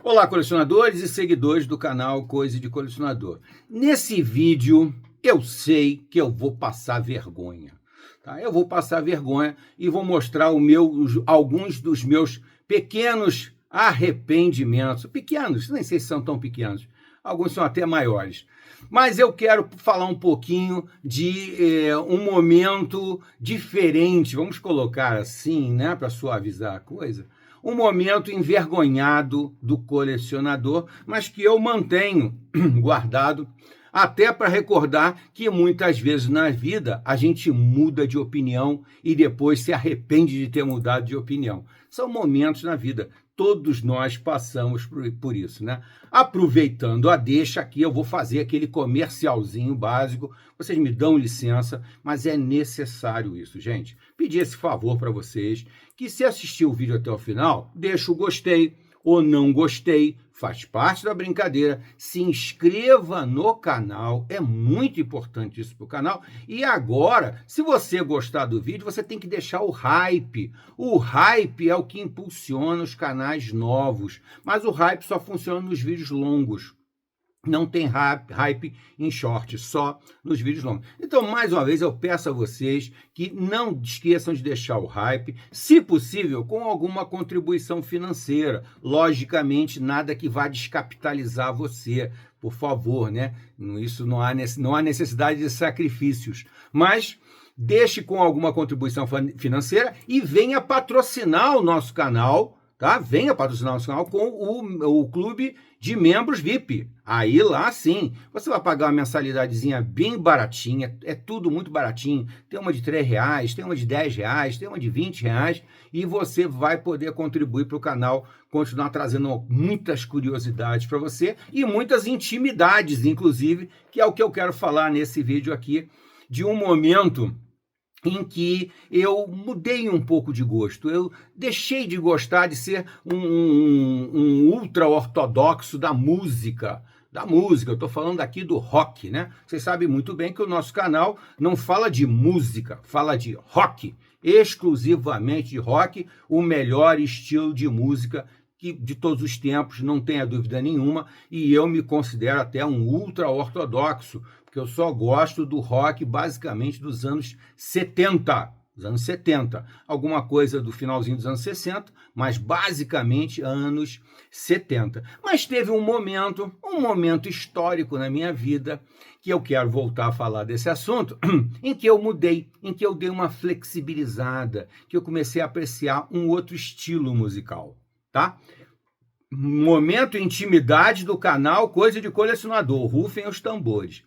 Olá, colecionadores e seguidores do canal Coisa de Colecionador. Nesse vídeo, eu sei que eu vou passar vergonha. Tá? Eu vou passar vergonha e vou mostrar alguns dos meus pequenos arrependimentos. Pequenos, nem sei se são tão pequenos. Alguns são até maiores. Mas eu quero falar um pouquinho de um momento diferente, vamos colocar assim, né, para suavizar a coisa. Um momento envergonhado do colecionador, mas que eu mantenho guardado até para recordar que muitas vezes na vida a gente muda de opinião e depois se arrepende de ter mudado de opinião. São momentos na vida. Todos nós passamos por isso, né? Aproveitando a deixa aqui, eu vou fazer aquele comercialzinho básico. Vocês me dão licença, mas é necessário isso, gente. Pedir esse favor para vocês, que se assistir o vídeo até o final, deixa o gostei ou não gostei, faz parte da brincadeira. Se inscreva no canal, é muito importante isso para o canal. E agora, se você gostar do vídeo, você tem que deixar o hype. O hype é o que impulsiona os canais novos, mas o hype só funciona nos vídeos longos. Não tem hype em short, só nos vídeos longos. Então, mais uma vez, eu peço a vocês que não esqueçam de deixar o hype, se possível, com alguma contribuição financeira. Logicamente, nada que vá descapitalizar você, por favor, né? Isso não há necessidade de sacrifícios. Mas deixe com alguma contribuição financeira e venha patrocinar o nosso canal, tá? Venha patrocinar o nosso canal com o clube de membros VIP. Aí lá sim, você vai pagar uma mensalidadezinha bem baratinha, é tudo muito baratinho. Tem uma de R$3, tem uma de R$10, tem uma de R$20 e você vai poder contribuir para o canal, continuar trazendo muitas curiosidades para você e muitas intimidades, inclusive, que é o que eu quero falar nesse vídeo aqui, de um momento em que eu mudei um pouco de gosto. Eu deixei de gostar de ser um ultra-ortodoxo da música. Eu estou falando aqui do rock, né? Vocês sabem muito bem que o nosso canal não fala de música, fala de rock, exclusivamente de rock, o melhor estilo de música de todos os tempos, não tenha dúvida nenhuma, e eu me considero até um ultra-ortodoxo, porque eu só gosto do rock basicamente dos anos 70, alguma coisa do finalzinho dos anos 60, mas basicamente anos 70. Mas teve um momento histórico na minha vida, que eu quero voltar a falar desse assunto, em que eu mudei, em que eu dei uma flexibilizada, que eu comecei a apreciar um outro estilo musical, tá? Momento intimidade do canal Coisa de Colecionador, rufem os tambores.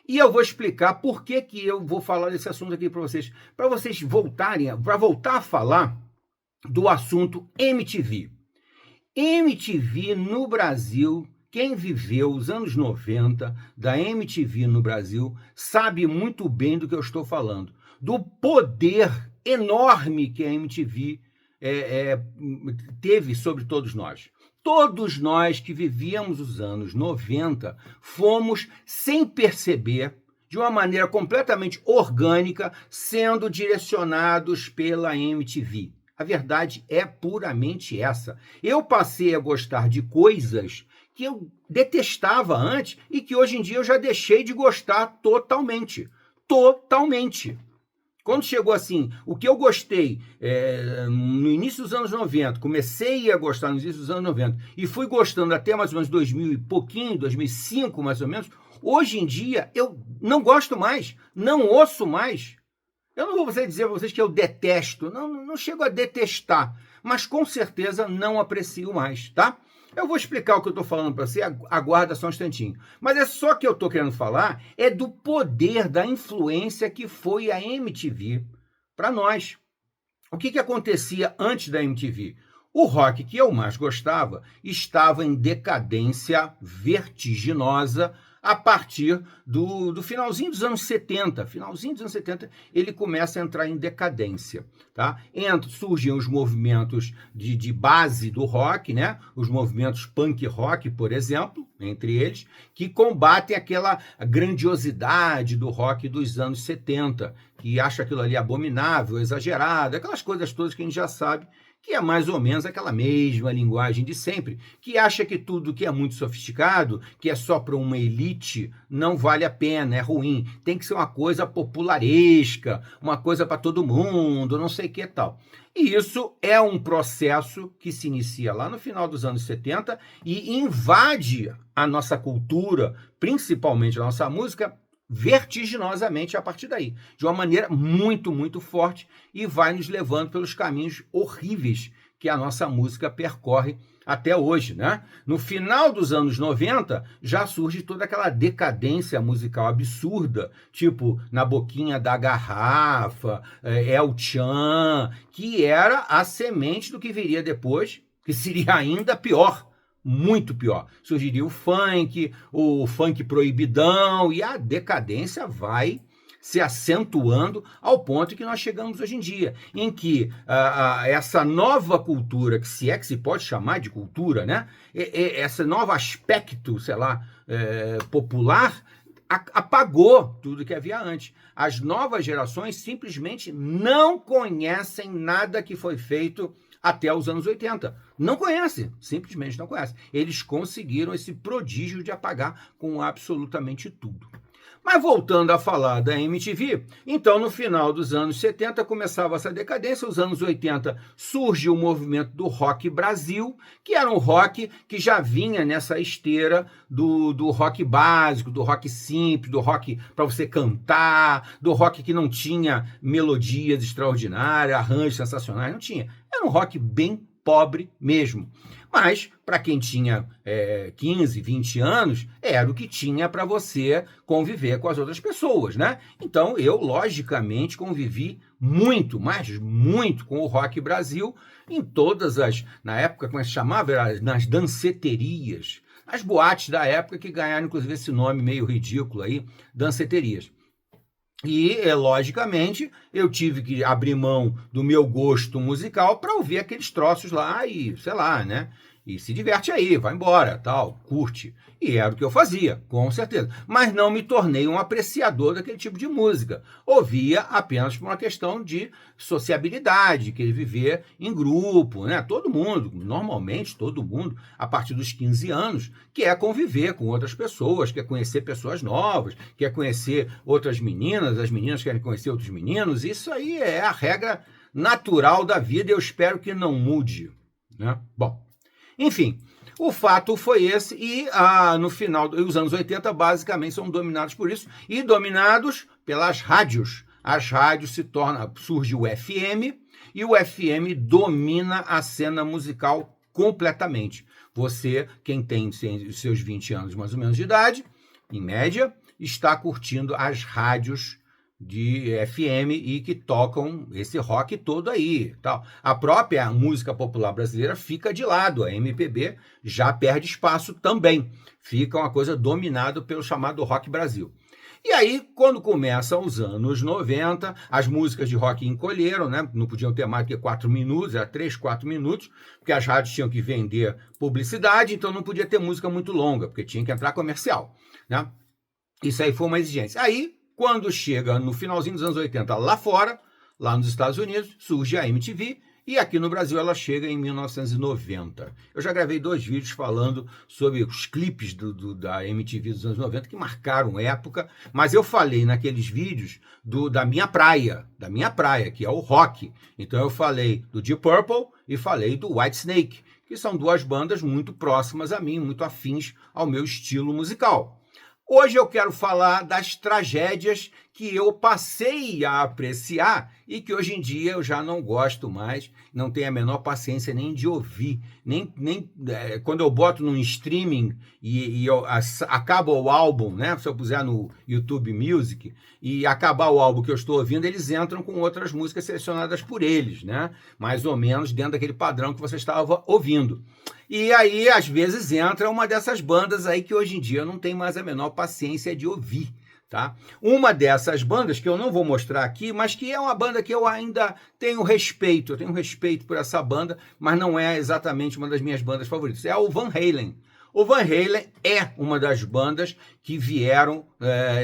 E eu vou explicar por que eu vou falar desse assunto aqui para vocês voltar a falar do assunto MTV. MTV no Brasil, quem viveu os anos 90 da MTV no Brasil sabe muito bem do que eu estou falando, do poder enorme que a MTV teve sobre todos nós. Todos nós que vivíamos os anos 90 fomos, sem perceber, de uma maneira completamente orgânica, sendo direcionados pela MTV. A verdade é puramente essa. Eu passei a gostar de coisas que eu detestava antes e que hoje em dia eu já deixei de gostar totalmente. Totalmente. Quando chegou assim, o que eu gostei no início dos anos 90, comecei a gostar no início dos anos 90 e fui gostando até mais ou menos 2000 e pouquinho, 2005 mais ou menos, hoje em dia eu não gosto mais, não ouço mais. Eu não vou dizer para vocês que eu detesto, não chego a detestar, mas com certeza não aprecio mais, tá? Eu vou explicar o que eu estou falando para você, aguarda só um instantinho. Mas é só que eu estou querendo falar é do poder, da influência que foi a MTV para nós. O que acontecia antes da MTV? O rock que eu mais gostava estava em decadência vertiginosa a partir do finalzinho dos anos 70. Finalzinho dos anos 70, ele começa a entrar em decadência, tá? Surgem os movimentos de base do rock, né? Os movimentos punk rock, por exemplo, entre eles, que combatem aquela grandiosidade do rock dos anos 70, que acha aquilo ali abominável, exagerado, aquelas coisas todas que a gente já sabe que é mais ou menos aquela mesma linguagem de sempre, que acha que tudo que é muito sofisticado, que é só para uma elite, não vale a pena, é ruim. Tem que ser uma coisa popularesca, uma coisa para todo mundo, não sei o que e tal. E isso é um processo que se inicia lá no final dos anos 70 e invade a nossa cultura, principalmente a nossa música, vertiginosamente a partir daí, de uma maneira muito, muito forte, e vai nos levando pelos caminhos horríveis que a nossa música percorre até hoje, né? No final dos anos 90, já surge toda aquela decadência musical absurda, tipo Na Boquinha da Garrafa, El Chan, que era a semente do que viria depois, que seria ainda pior, muito pior. Surgiria o funk proibidão, e a decadência vai se acentuando ao ponto que nós chegamos hoje em dia, em que essa nova cultura, que se é que se pode chamar de cultura, né? Esse novo aspecto, sei lá, popular, apagou tudo que havia antes. As novas gerações simplesmente não conhecem nada que foi feito até os anos 80. Não conhecem, simplesmente não conhecem. Eles conseguiram esse prodígio de apagar com absolutamente tudo. Mas voltando a falar da MTV, então no final dos anos 70 começava essa decadência, os anos 80 surge o movimento do rock Brasil, que era um rock que já vinha nessa esteira do rock básico, do rock simples, do rock para você cantar, do rock que não tinha melodias extraordinárias, arranjos sensacionais, não tinha. Era um rock bem pobre mesmo. Mas, para quem tinha 15, 20 anos, era o que tinha para você conviver com as outras pessoas, né? Então, eu, logicamente, convivi muito, mas muito com o Rock Brasil em todas na época, como é que se chamava? Era nas danceterias, as boates da época que ganharam, inclusive, esse nome meio ridículo aí, danceterias. E, logicamente, eu tive que abrir mão do meu gosto musical para ouvir aqueles troços lá e, sei lá, né? E se diverte aí, vai embora, tal, curte. E era o que eu fazia, com certeza. Mas não me tornei um apreciador daquele tipo de música. Ouvia apenas por uma questão de sociabilidade, querer viver em grupo, né? Todo mundo, normalmente todo mundo, a partir dos 15 anos, quer conviver com outras pessoas, quer conhecer pessoas novas, quer conhecer outras meninas, as meninas querem conhecer outros meninos. Isso aí é a regra natural da vida e eu espero que não mude, né? Bom, enfim, o fato foi esse e no final dos anos 80 basicamente são dominados por isso e dominados pelas rádios. As rádios surge o FM e o FM domina a cena musical completamente. Você, quem tem seus 20 anos mais ou menos de idade, em média, está curtindo as rádios de FM e que tocam esse rock todo aí, tal. A própria música popular brasileira fica de lado, a MPB já perde espaço também, fica uma coisa dominada pelo chamado Rock Brasil. E aí, quando começam os anos 90, as músicas de rock encolheram, né? Não podiam ter mais do que 4 minutos, era 3, 4 minutos, porque as rádios tinham que vender publicidade, então não podia ter música muito longa, porque tinha que entrar comercial, né? Isso aí foi uma exigência. Aí, quando chega no finalzinho dos anos 80, lá fora, lá nos Estados Unidos, surge a MTV, e aqui no Brasil ela chega em 1990. Eu já gravei 2 vídeos falando sobre os clipes da MTV dos anos 90 que marcaram época, mas eu falei naqueles vídeos da minha praia, que é o rock. Então eu falei do Deep Purple e falei do Whitesnake, que são 2 bandas muito próximas a mim, muito afins ao meu estilo musical. Hoje eu quero falar das tragédias que eu passei a apreciar e que hoje em dia eu já não gosto mais, não tenho a menor paciência nem de ouvir, nem quando eu boto num streaming e acaba o álbum, né? Se eu puser no YouTube Music e acabar o álbum que eu estou ouvindo, eles entram com outras músicas selecionadas por eles, né? Mais ou menos dentro daquele padrão que você estava ouvindo. E aí, às vezes, entra uma dessas bandas aí que hoje em dia eu não tenho mais a menor paciência de ouvir, tá? Uma dessas bandas, que eu não vou mostrar aqui, mas que é uma banda que eu ainda tenho respeito, eu tenho respeito por essa banda, mas não é exatamente uma das minhas bandas favoritas, é o Van Halen. O Van Halen é uma das bandas que vieram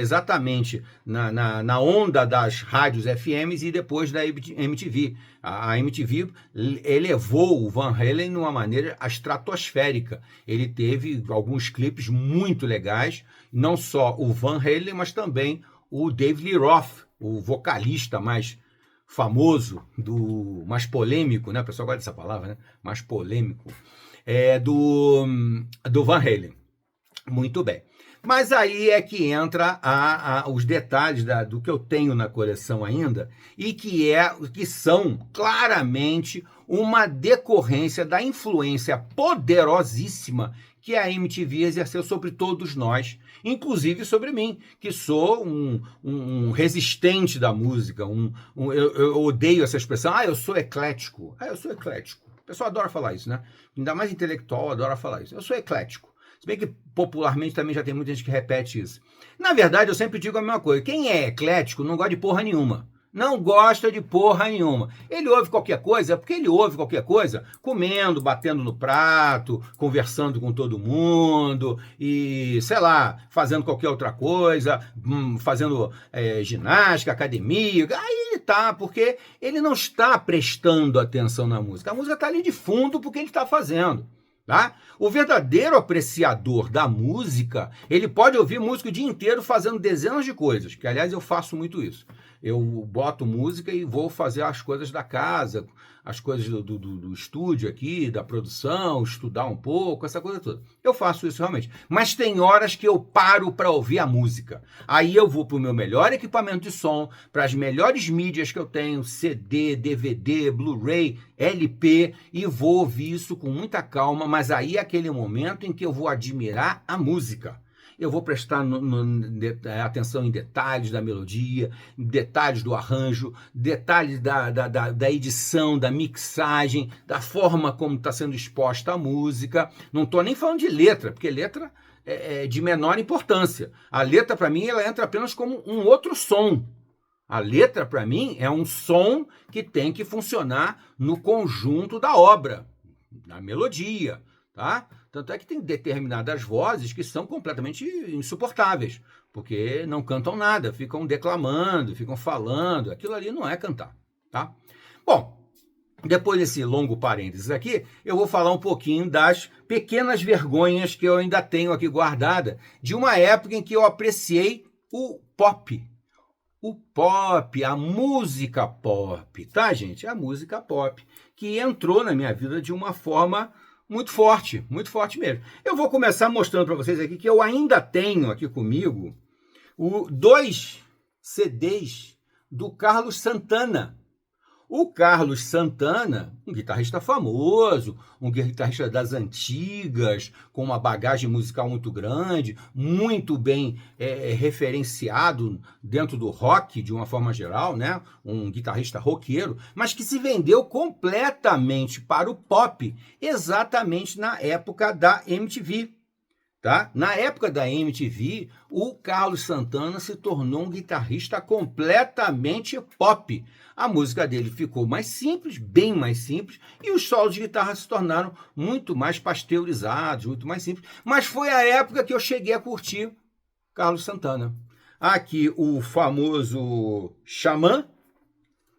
exatamente na onda das rádios FMs e depois da MTV. A MTV elevou o Van Halen de uma maneira estratosférica. Ele teve alguns clipes muito legais, não só o Van Halen, mas também o David Lee Roth, o vocalista mais famoso, mais polêmico, né? O pessoal gosta dessa palavra, né? Mais polêmico. Do Van Halen. Muito bem. Mas aí é que entra os detalhes do que eu tenho na coleção ainda e que são claramente uma decorrência da influência poderosíssima que a MTV exerceu sobre todos nós, inclusive sobre mim, que sou um resistente da música. Eu odeio essa expressão, eu sou eclético. Eu sou eclético. O pessoal adora falar isso, né? Ainda mais intelectual adora falar isso. Eu sou eclético. Se bem que popularmente também já tem muita gente que repete isso. Na verdade, eu sempre digo a mesma coisa. Quem é eclético não gosta de porra nenhuma. Não gosta de porra nenhuma. Ele ouve qualquer coisa, porque ele ouve qualquer coisa comendo, batendo no prato, conversando com todo mundo e, sei lá, fazendo qualquer outra coisa, fazendo ginástica, academia. Aí ele tá, porque ele não está prestando atenção na música. A música está ali de fundo porque ele está fazendo. Tá? O verdadeiro apreciador da música, ele pode ouvir música o dia inteiro fazendo dezenas de coisas, que aliás eu faço muito isso. Eu boto música e vou fazer as coisas da casa, as coisas do estúdio aqui, da produção, estudar um pouco, essa coisa toda. Eu faço isso realmente. Mas tem horas que eu paro para ouvir a música. Aí eu vou para o meu melhor equipamento de som, para as melhores mídias que eu tenho, CD, DVD, Blu-ray, LP, e vou ouvir isso com muita calma, mas aí é aquele momento em que eu vou admirar a música. Eu vou prestar atenção em detalhes da melodia, detalhes do arranjo, detalhes da edição, da mixagem, da forma como está sendo exposta a música. Não estou nem falando de letra, porque letra é de menor importância. A letra, para mim, ela entra apenas como um outro som. A letra, para mim, é um som que tem que funcionar no conjunto da obra, na melodia, tá? Tanto é que tem determinadas vozes que são completamente insuportáveis, porque não cantam nada, ficam declamando, ficam falando. Aquilo ali não é cantar, tá? Bom, depois desse longo parênteses aqui, eu vou falar um pouquinho das pequenas vergonhas que eu ainda tenho aqui guardada, de uma época em que eu apreciei o pop. O pop, a música pop, tá, gente? A música pop, que entrou na minha vida de uma forma muito forte mesmo. Eu vou começar mostrando para vocês aqui que eu ainda tenho aqui comigo 2 CDs do Carlos Santana. O Carlos Santana, um guitarrista famoso, um guitarrista das antigas, com uma bagagem musical muito grande, muito bem referenciado dentro do rock, de uma forma geral, né? Um guitarrista roqueiro, mas que se vendeu completamente para o pop, exatamente na época da MTV. Tá? Na época da MTV, o Carlos Santana se tornou um guitarrista completamente pop. A música dele ficou mais simples, bem mais simples, e os solos de guitarra se tornaram muito mais pasteurizados, muito mais simples. Mas foi a época que eu cheguei a curtir Carlos Santana. Aqui o famoso Xamã,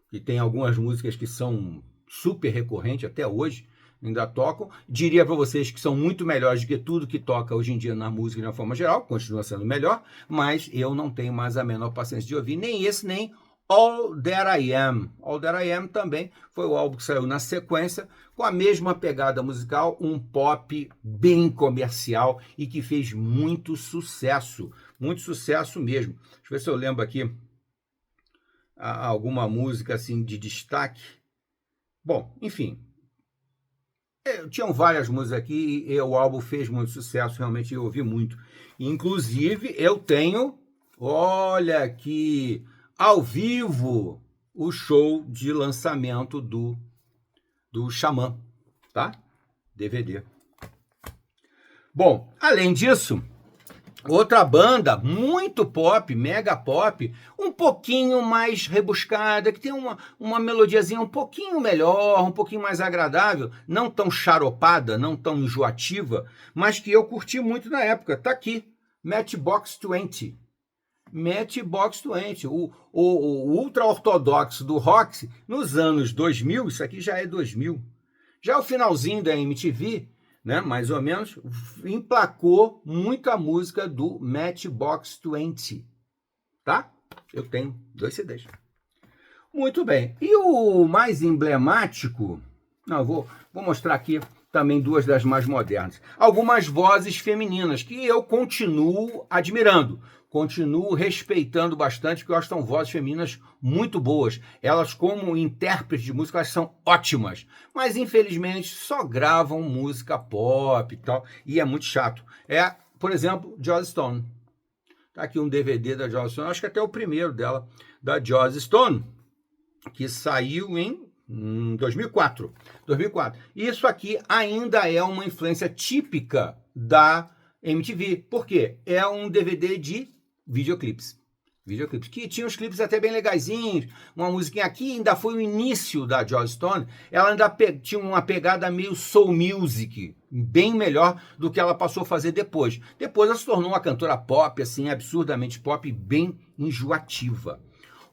que tem algumas músicas que são super recorrentes até hoje, ainda tocam. Diria para vocês que são muito melhores do que tudo que toca hoje em dia na música de uma forma geral, continua sendo melhor, mas eu não tenho mais a menor paciência de ouvir nem esse, nem All That I Am. All That I Am também foi o álbum que saiu na sequência, com a mesma pegada musical, um pop bem comercial e que fez muito sucesso mesmo. Deixa eu ver se eu lembro aqui alguma música assim de destaque. Bom, enfim, tinham várias músicas aqui e o álbum fez muito sucesso, realmente eu ouvi muito. Inclusive, eu tenho, olha aqui, ao vivo, o show de lançamento do Xamã, tá? DVD. Bom, além disso, Outra banda muito pop, mega pop, um pouquinho mais rebuscada, que tem uma melodiazinha um pouquinho melhor, um pouquinho mais agradável, não tão charopada, não tão enjoativa, mas que eu curti muito na época. Tá aqui, Matchbox 20. Matchbox 20, o ultra-ortodoxo do rock, nos anos 2000, isso aqui já é 2000. Já o finalzinho da MTV, né, mais ou menos, emplacou muita música do Matchbox 20, tá? Eu tenho 2 CDs. Muito bem. E o mais emblemático, não, vou mostrar aqui também 2 das mais modernas. Algumas vozes femininas que eu continuo admirando, continuo respeitando bastante, porque eu acho que são vozes femininas muito boas. Elas, como intérpretes de música, elas são ótimas. Mas, infelizmente, só gravam música pop e tal, e é muito chato. Por exemplo, Joss Stone. Tá aqui um DVD da Joss Stone, acho que até o primeiro dela, da Joss Stone, que saiu em 2004. Isso aqui ainda é uma influência típica da MTV. Por quê? É um DVD de videoclipes, que tinha os clipes até bem legaisinhos, uma musiquinha aqui, ainda foi o início da Joss Stone, ela ainda tinha uma pegada meio soul music, bem melhor do que ela passou a fazer depois. Depois ela se tornou uma cantora pop, assim, absurdamente pop, bem enjoativa.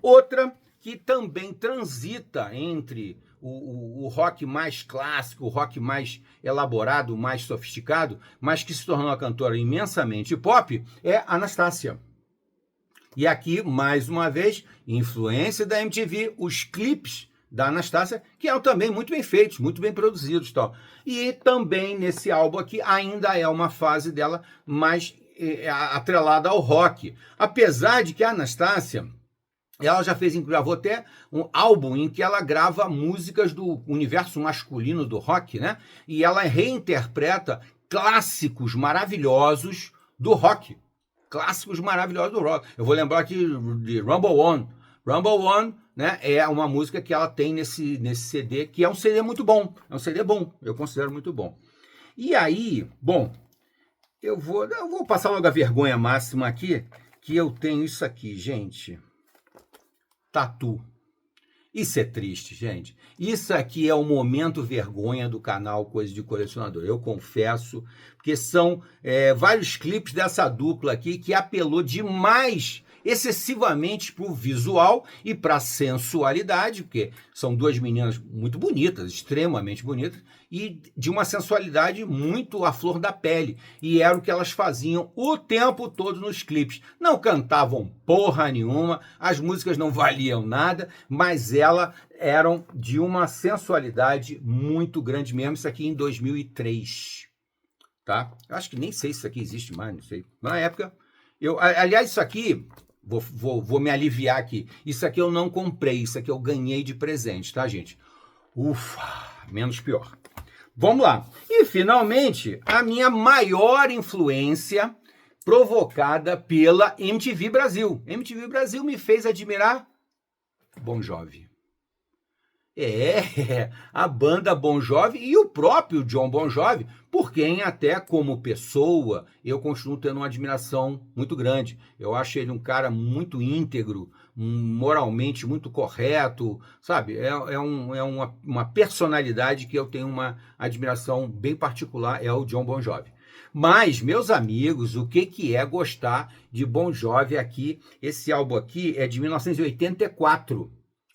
Outra que também transita entre o rock mais clássico, o rock mais elaborado, mais sofisticado, mas que se tornou uma cantora imensamente pop, é Anastacia. E aqui, mais uma vez, influência da MTV, os clipes da Anastacia, que eram também muito bem feitos, muito bem produzidos. Tal. E também nesse álbum aqui ainda é uma fase dela mais atrelada ao rock. Apesar de que a Anastacia, ela já gravou até um álbum em que ela grava músicas do universo masculino do rock, né? E ela reinterpreta clássicos maravilhosos do rock. Clássicos maravilhosos do rock. Eu vou lembrar aqui de Rumble On. Rumble On, né, é uma música que ela tem nesse CD, que é um CD muito bom. É um CD bom, eu considero muito bom. E aí, bom, eu vou passar logo a vergonha máxima aqui, que eu tenho isso aqui, gente. Tatu. Isso é triste, gente. Isso aqui é o momento vergonha do canal Coisa de Colecionador. Eu confesso, porque são vários clipes dessa dupla aqui que apelou demais, excessivamente para o visual e para a sensualidade, porque são 2 meninas muito bonitas, extremamente bonitas, e de uma sensualidade muito à flor da pele. E era o que elas faziam o tempo todo nos clipes. Não cantavam porra nenhuma, as músicas não valiam nada, mas elas eram de uma sensualidade muito grande mesmo. Isso aqui em 2003, tá? Eu acho que nem sei se isso aqui existe mais, não sei. Na época, aliás, isso aqui, vou me aliviar aqui. Isso aqui eu não comprei, isso aqui eu ganhei de presente, tá, gente? Ufa, menos pior. Vamos lá. E, finalmente, a minha maior influência provocada pela MTV Brasil. MTV Brasil me fez admirar Bon Jovi. A banda Bon Jovi e o próprio John Bon Jovi, por quem até como pessoa eu continuo tendo uma admiração muito grande. Eu acho ele um cara muito íntegro, moralmente muito correto, sabe? Uma personalidade que eu tenho uma admiração bem particular, é o John Bon Jovi. Mas, meus amigos, o que é gostar de Bon Jovi aqui? Esse álbum aqui é de 1984.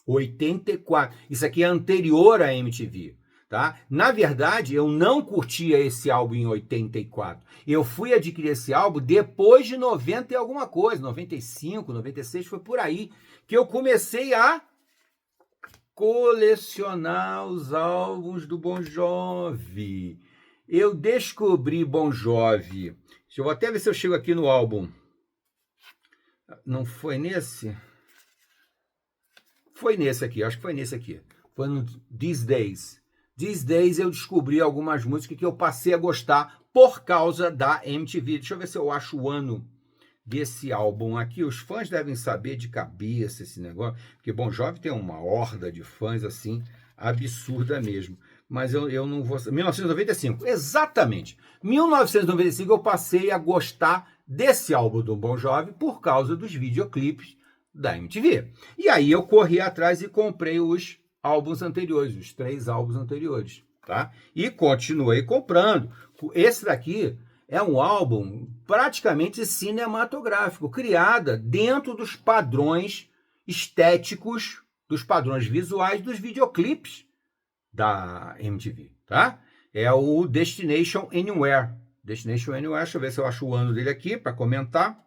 84. Isso aqui é anterior à MTV, tá? Na verdade, eu não curtia esse álbum em 84. Eu fui adquirir esse álbum depois de 90 e alguma coisa, 95, 96, foi por aí que eu comecei a colecionar os álbuns do Bon Jovi. Eu descobri Bon Jovi. Eu vou até ver se eu chego aqui no álbum. Não foi nesse? Foi nesse aqui, acho que foi nesse aqui. Foi no These Days. These Days eu descobri algumas músicas que eu passei a gostar por causa da MTV. Deixa eu ver se eu acho o ano desse álbum aqui. Os fãs devem saber de cabeça esse negócio, porque Bon Jovi tem uma horda de fãs assim, absurda mesmo. Mas eu não vou... 1995, exatamente. 1995 eu passei a gostar desse álbum do Bon Jovi por causa dos videoclipes da MTV. E aí eu corri atrás e comprei os álbuns anteriores, os 3 álbuns anteriores, tá? E continuei comprando. Esse daqui é um álbum praticamente cinematográfico, criada dentro dos padrões estéticos, dos padrões visuais dos videoclipes da MTV, tá? É o Destination Anywhere. Destination Anywhere, deixa eu ver se eu acho o ano dele aqui para comentar.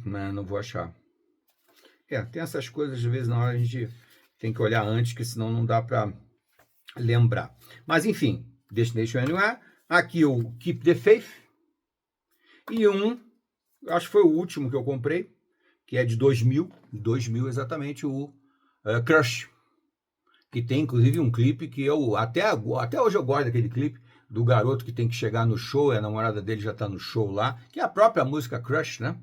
Não vou achar. Tem essas coisas, às vezes, na hora a gente tem que olhar antes, que senão não dá para lembrar. Mas, enfim, Destination Anywhere. Aqui o Keep the Faith. E acho que foi o último que eu comprei, que é de 2000 exatamente, o Crush. Que tem, inclusive, um clipe que eu, até hoje eu gosto daquele clipe, do garoto que tem que chegar no show, e a namorada dele já está no show lá, que é a própria música Crush, né?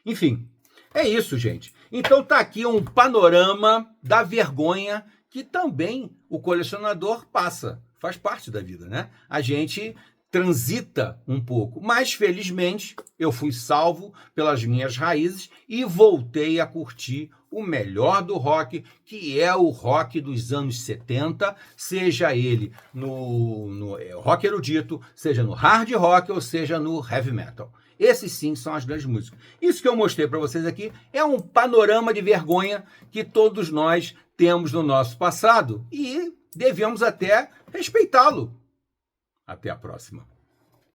Enfim, é isso, gente. Então tá aqui um panorama da vergonha que também o colecionador passa, faz parte da vida, né? A gente transita um pouco, mas felizmente eu fui salvo pelas minhas raízes e voltei a curtir o melhor do rock, que é o rock dos anos 70, seja ele no rock erudito, seja no hard rock ou seja no heavy metal. Esses sim são as grandes músicas. Isso que eu mostrei para vocês aqui é um panorama de vergonha que todos nós temos no nosso passado e devemos até respeitá-lo. Até a próxima.